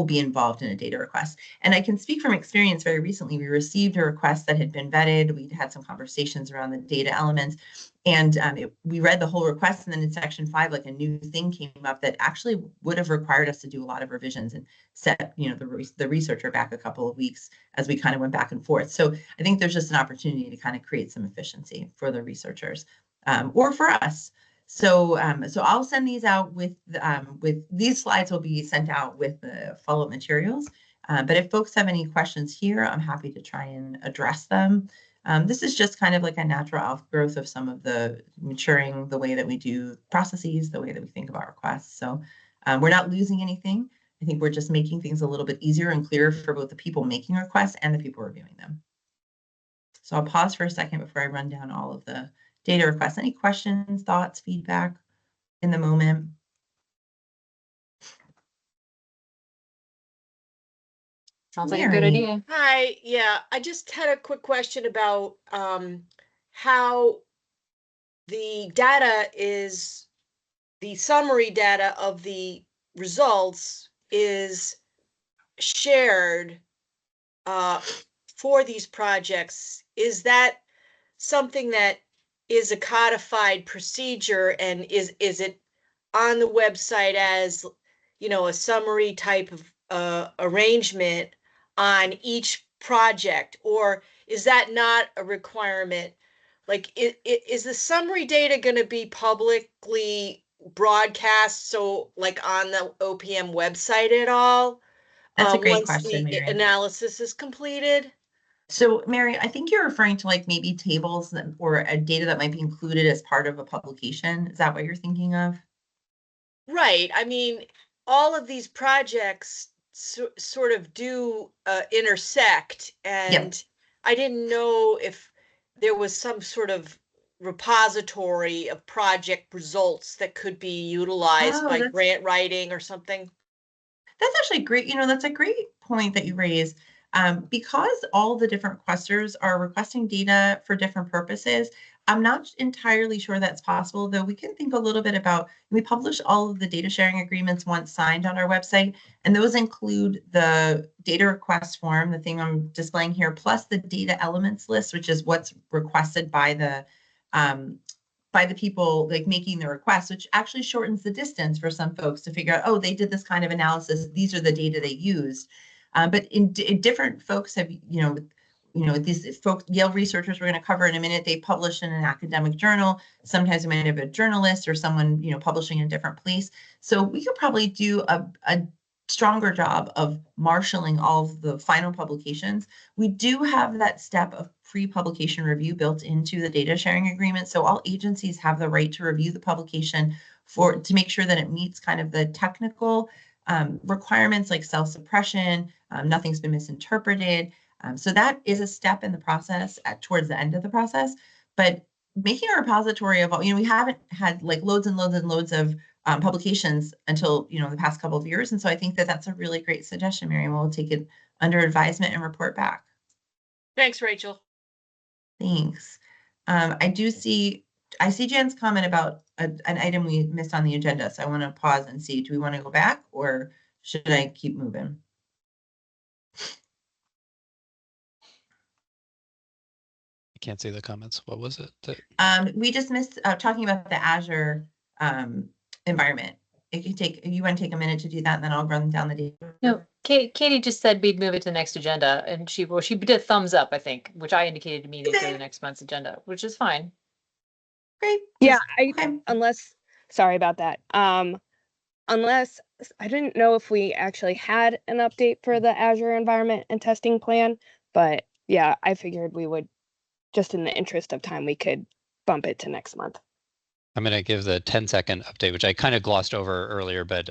be involved in a data request. And I can speak from experience. Very recently, we received a request that had been vetted. We'd had some conversations around the data elements, and we read the whole request. And then in section 5, like a new thing came up that actually would have required us to do a lot of revisions and set, the researcher back a couple of weeks as we kind of went back and forth. So I think there's just an opportunity to kind of create some efficiency for the researchers or for us. So I'll send these out with these slides will be sent out with the follow-up materials. But if folks have any questions here, I'm happy to try and address them. This is just kind of like a natural outgrowth of some of the maturing, the way that we do processes, the way that we think about requests. So we're not losing anything. I think we're just making things a little bit easier and clearer for both the people making requests and the people reviewing them. So I'll pause for a second before I run down all of the data requests. Any questions, thoughts, feedback in the moment? Sounds like a good idea. Hi, yeah, I just had a quick question about how the data is, the summary data of the results is shared for these projects. Is that something that is a codified procedure, and is it on the website as, you know, a summary type of arrangement on each project, or is that not a requirement? Like, is the summary data going to be publicly broadcast, so like on the OPM website at all? That's a great Once question, the Mary. analysis is completed? So, Mary, I think you're referring to like maybe tables or a data that might be included as part of a publication. Is that what you're thinking of? Right. I mean, all of these projects sort of do intersect, and I didn't know if there was some sort of repository of project results that could be utilized by grant writing or something. That's actually great. You know, that's a great point that you raise. Because all the different requesters are requesting data for different purposes, I'm not entirely sure that's possible, though we can think a little bit about, we publish all of the data sharing agreements once signed on our website, and those include the data request form, the thing I'm displaying here, plus the data elements list, which is what's requested by the people like making the request, which actually shortens the distance for some folks to figure out, oh, they did this kind of analysis. These are the data they used. But in different folks have, these folks, Yale researchers we're going to cover in a minute, they publish in an academic journal. Sometimes we might have a journalist or someone, publishing in a different place. So we could probably do a stronger job of marshaling all of the final publications. We do have that step of pre-publication review built into the data sharing agreement. So all agencies have the right to review the publication to make sure that it meets kind of the technical requirements like self-suppression, nothing's been misinterpreted. So that is a step in the process towards the end of the process. But making a repository of all, we haven't had like loads and loads and loads of publications until, the past couple of years. And so I think that that's a really great suggestion, Miriam. We'll take it under advisement and report back. Thanks, Rachel. Thanks. I see Jan's comment about an item we missed on the agenda. So I want to pause and see, do we want to go back or should I keep moving? I can't see the comments. What was it? We just missed talking about the Azure environment. If you want to take a minute to do that, and then I'll run down the data. No, Katie just said we'd move it to the next agenda, and she did a thumbs up, I think, which I indicated to me to go to the next month's agenda, which is fine. Great. Yeah, Okay. Sorry about that. Unless I didn't know if we actually had an update for the Azure environment and testing plan, but yeah, I figured we would, just in the interest of time, we could bump it to next month. I'm going to give the 10-second update, which I kind of glossed over earlier, but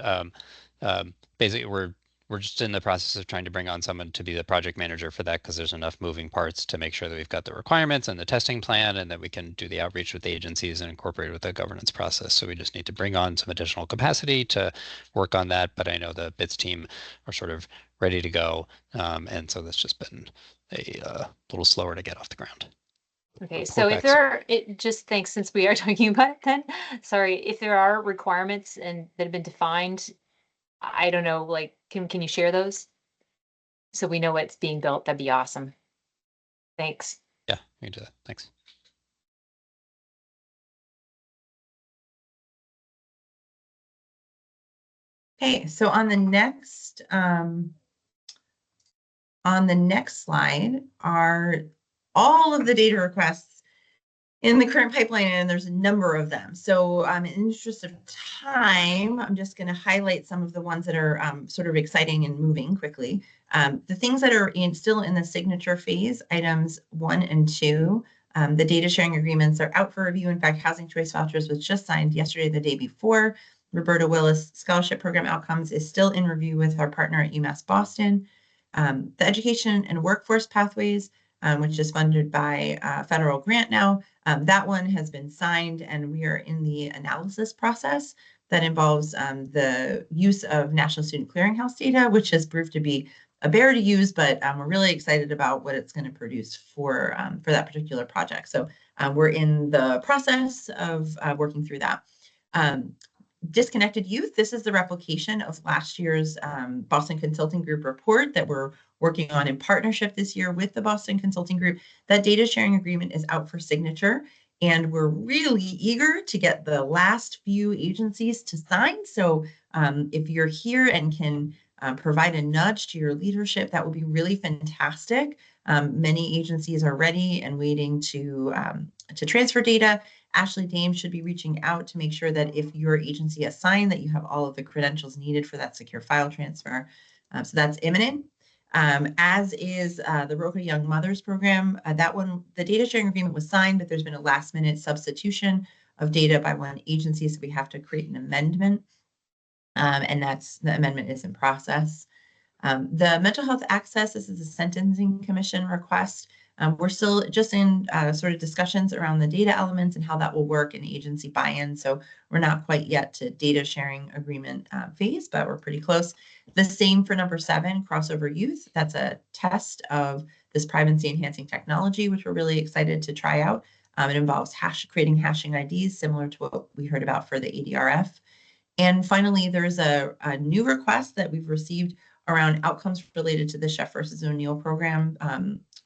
basically we're just in the process of trying to bring on someone to be the project manager for that, because there's enough moving parts to make sure that we've got the requirements and the testing plan, and that we can do the outreach with the agencies and incorporate it with the governance process. So we just need to bring on some additional capacity to work on that. But I know the BITS team are sort of ready to go. And so that's just been a little slower to get off the ground. Okay, so if there are, just thanks, since we are talking about it then, sorry, if there are requirements and that have been defined, I don't know, like, can you share those? So we know what's being built, that'd be awesome. Thanks. Yeah, we can do that. Thanks. Okay, so on the next slide are all of the data requests in the current pipeline, and there's a number of them. So in the interest of time, I'm just going to highlight some of the ones that are sort of exciting and moving quickly. The things that are still in the signature phase, items 1 and 2, the data sharing agreements are out for review. In fact, housing choice vouchers was just signed yesterday, the day before. Roberta Willis Scholarship Program outcomes is still in review with our partner at UMass Boston. The Education and Workforce Pathways, which is funded by a federal grant now, that one has been signed, and we are in the analysis process that involves the use of National Student Clearinghouse data, which has proved to be a bear to use, but we're really excited about what it's going to produce for that particular project. So we're in the process of working through that. Disconnected youth, this is the replication of last year's Boston Consulting Group report that we're working on in partnership this year with the Boston Consulting Group. That data sharing agreement is out for signature, and we're really eager to get the last few agencies to sign. So if you're here and can provide a nudge to your leadership, that would be really fantastic. Many agencies are ready and waiting to transfer data. Ashley Dame should be reaching out to make sure that if your agency has signed, that you have all of the credentials needed for that secure file transfer. So that's imminent. As is the Roca Young Mothers Program. That one, the data sharing agreement was signed, but there's been a last minute substitution of data by one agency, so we have to create an amendment. And the amendment is in process. The mental health access, this is a sentencing commission request. We're still just in sort of discussions around the data elements and how that will work in agency buy-in. So we're not quite yet to data sharing agreement phase, but we're pretty close. The same for number 7, crossover youth. That's a test of this privacy enhancing technology, which we're really excited to try out. It involves creating hashing IDs, similar to what we heard about for the ADRF. And finally, there's a new request that we've received around outcomes related to the Chef versus O'Neill program,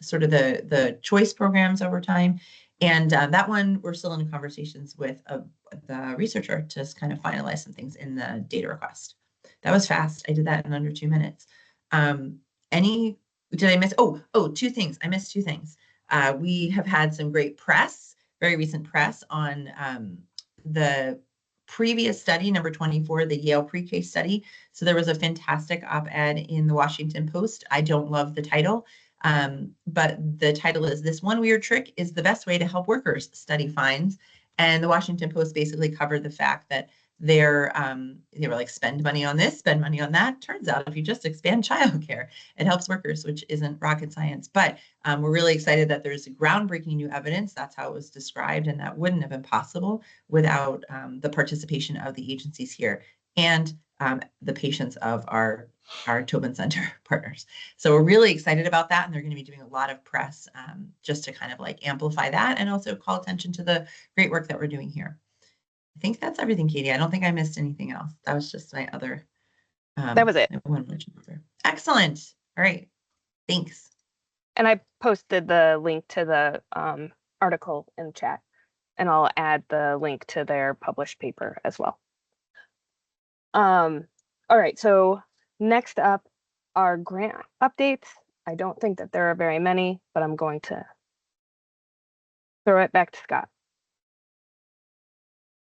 sort of the choice programs over time. And that one, we're still in conversations with the researcher to just kind of finalize some things in the data request. That was fast. I did that in under 2 minutes. Did I miss? Oh, 2 things. I missed 2 things. We have had some great press, very recent press on the previous study, number 24, the Yale pre-K study. So there was a fantastic op-ed in the Washington Post. I don't love the title, but the title is "This One Weird Trick is the Best Way to Help Workers," study finds. And the Washington Post basically covered the fact that they were like, spend money on this, spend money on that. Turns out if you just expand childcare, it helps workers, which isn't rocket science. But we're really excited that there's groundbreaking new evidence. That's how it was described, and that wouldn't have been possible without the participation of the agencies here and the patience of our Tobin Center partners. So we're really excited about that, and they're going to be doing a lot of press just to kind of like amplify that and also call attention to the great work that we're doing here. I think that's everything, Katie. I don't think I missed anything else. That was just my other. That was it. Excellent. All right. Thanks. And I posted the link to the article in the chat, and I'll add the link to their published paper as well. All right, so next up are grant updates. I don't think that there are very many, but I'm going to throw it back to Scott.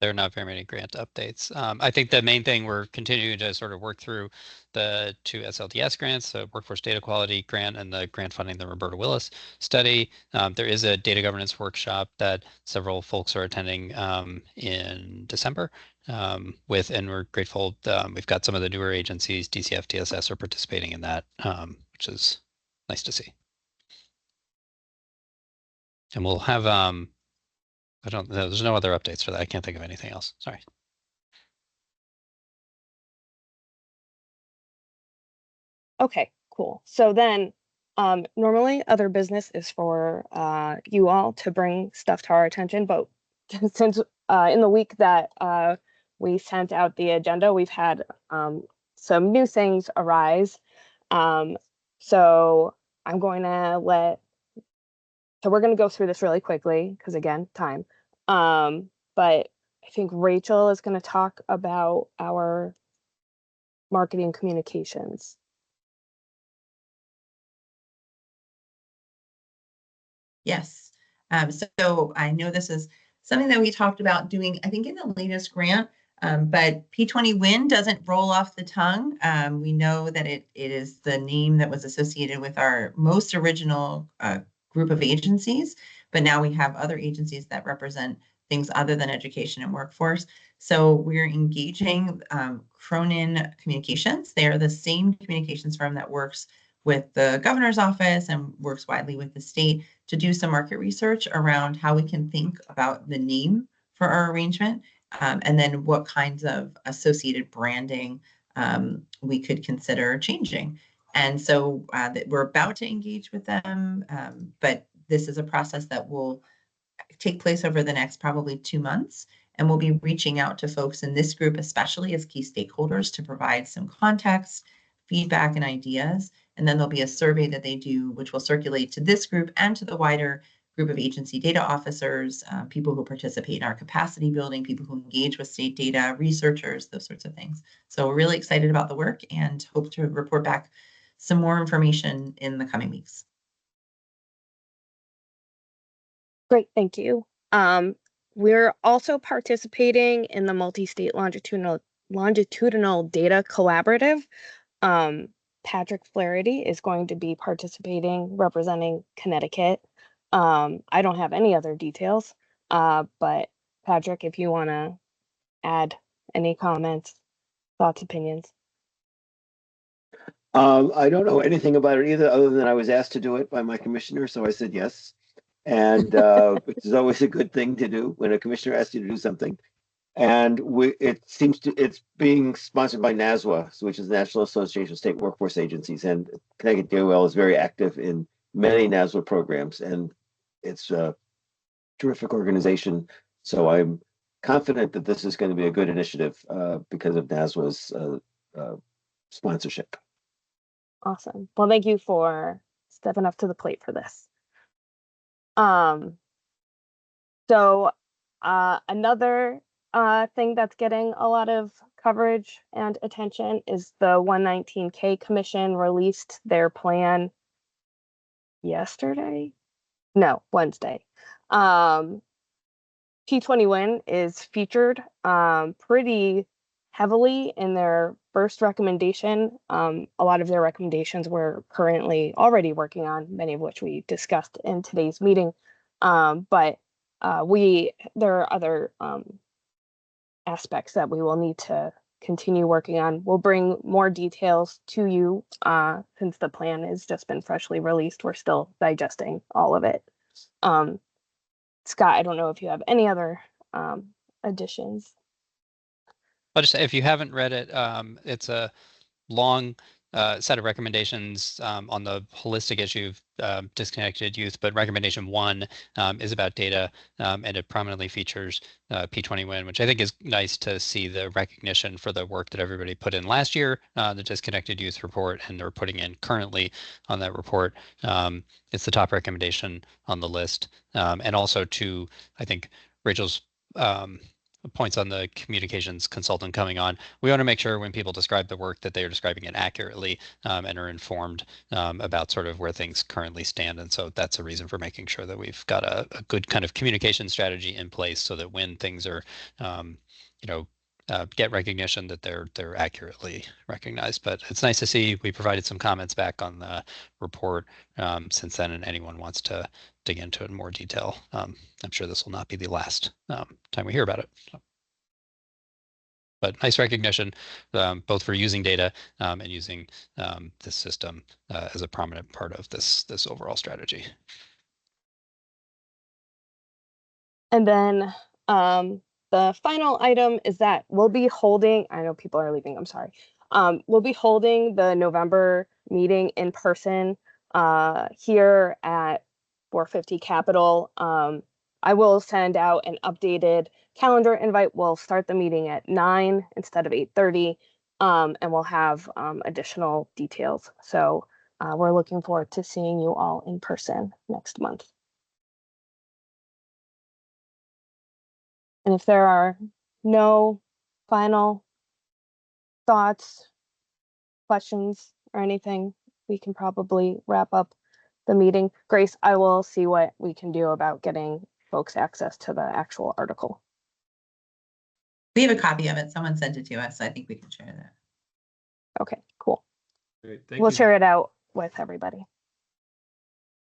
There are not very many grant updates. I think the main thing we're continuing to sort of work through the 2 SLDS grants, the Workforce Data Quality Grant and the grant funding the Roberta Willis study. There is a data governance workshop that several folks are attending in December and we're grateful. We've got some of the newer agencies, DCF, DSS, are participating in that, which is nice to see. And we'll have I don't know. There's no other updates for that. I can't think of anything else. Sorry. Okay, cool. So then normally other business is for you all to bring stuff to our attention, but since in the week that we sent out the agenda, we've had some new things arise. So I'm going to so we're going to go through this really quickly because, again, time. But I think Rachel is going to talk about our marketing communications. Yes. So I know this is something that we talked about doing, I think, in the latest grant, but P20 WIN doesn't roll off the tongue. We know that it is the name that was associated with our most original group of agencies, but now we have other agencies that represent things other than education and workforce. So we're engaging Cronin Communications. They are the same communications firm that works with the governor's office and works widely with the state to do some market research around how we can think about the name for our arrangement, and then what kinds of associated branding we could consider changing. And so that we're about to engage with them, but this is a process that will take place over the next probably 2 months. And we'll be reaching out to folks in this group, especially as key stakeholders, to provide some context, feedback, and ideas. And then there'll be a survey that they do, which will circulate to this group and to the wider group of agency data officers, people who participate in our capacity building, people who engage with state data, researchers, those sorts of things. So we're really excited about the work and hope to report back some more information in the coming weeks. Great, thank you. We're also participating in the multi-state longitudinal data collaborative. Patrick Flaherty is going to be participating, representing Connecticut. I don't have any other details, but Patrick, if you want to add any comments, thoughts, opinions. I don't know anything about it either, other than I was asked to do it by my commissioner, so I said yes. And which is always a good thing to do when a commissioner asks you to do something. And it's being sponsored by NASWA, which is the National Association of State Workforce Agencies, and Connecticut DOL is very active in many NASWA programs, and it's a terrific organization. So I'm confident that this is going to be a good initiative because of NASWA's sponsorship. Awesome. Well, thank you for stepping up to the plate for this. So another thing that's getting a lot of coverage and attention is the 119K Commission released their plan yesterday? No, Wednesday. P20 Win is featured pretty heavily in their first recommendation. A lot of their recommendations we're currently already working on, many of which we discussed in today's meeting. But there are other aspects that we will need to continue working on. We'll bring more details to you since the plan has just been freshly released. We're still digesting all of it. Scott, I don't know if you have any other additions. I'll just say, if you haven't read it, it's a long set of recommendations on the holistic issue of disconnected youth, but recommendation 1 is about data, and it prominently features P20 Win, which I think is nice to see the recognition for the work that everybody put in last year, the disconnected youth report, and they're putting in currently on that report. It's the top recommendation on the list, and also to, I think, Rachel's points on the communications consultant coming on. We want to make sure when people describe the work that they are describing it accurately and are informed about sort of where things currently stand. And so that's a reason for making sure that we've got a good kind of communication strategy in place so that when things are, get recognition, that they're accurately recognized. But it's nice to see we provided some comments back on the report since then, and anyone wants to dig into it in more detail. I'm sure this will not be the last time we hear about it. So. But nice recognition, both for using data and using this system as a prominent part of this overall strategy. And then the final item is that we'll be holding, I know people are leaving, I'm sorry. We'll be holding the November meeting in person here at 450 Capitol. I will send out an updated calendar invite. We'll start the meeting at 9 instead of 8:30, and we'll have additional details. So we're looking forward to seeing you all in person next month. And if there are no final thoughts, questions, or anything, we can probably wrap up the meeting. Grace, I will see what we can do about getting folks access to the actual article. We have a copy of it. Someone sent it to us, so I think we can share that. Okay, cool. Great, thank We'll you. share it out with everybody.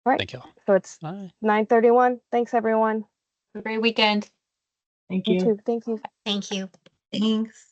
All right. Thank you. So it's Bye. 9:31. Thanks, everyone. Have a great weekend. Thank You you. too. Thank you. Thank you. Thanks.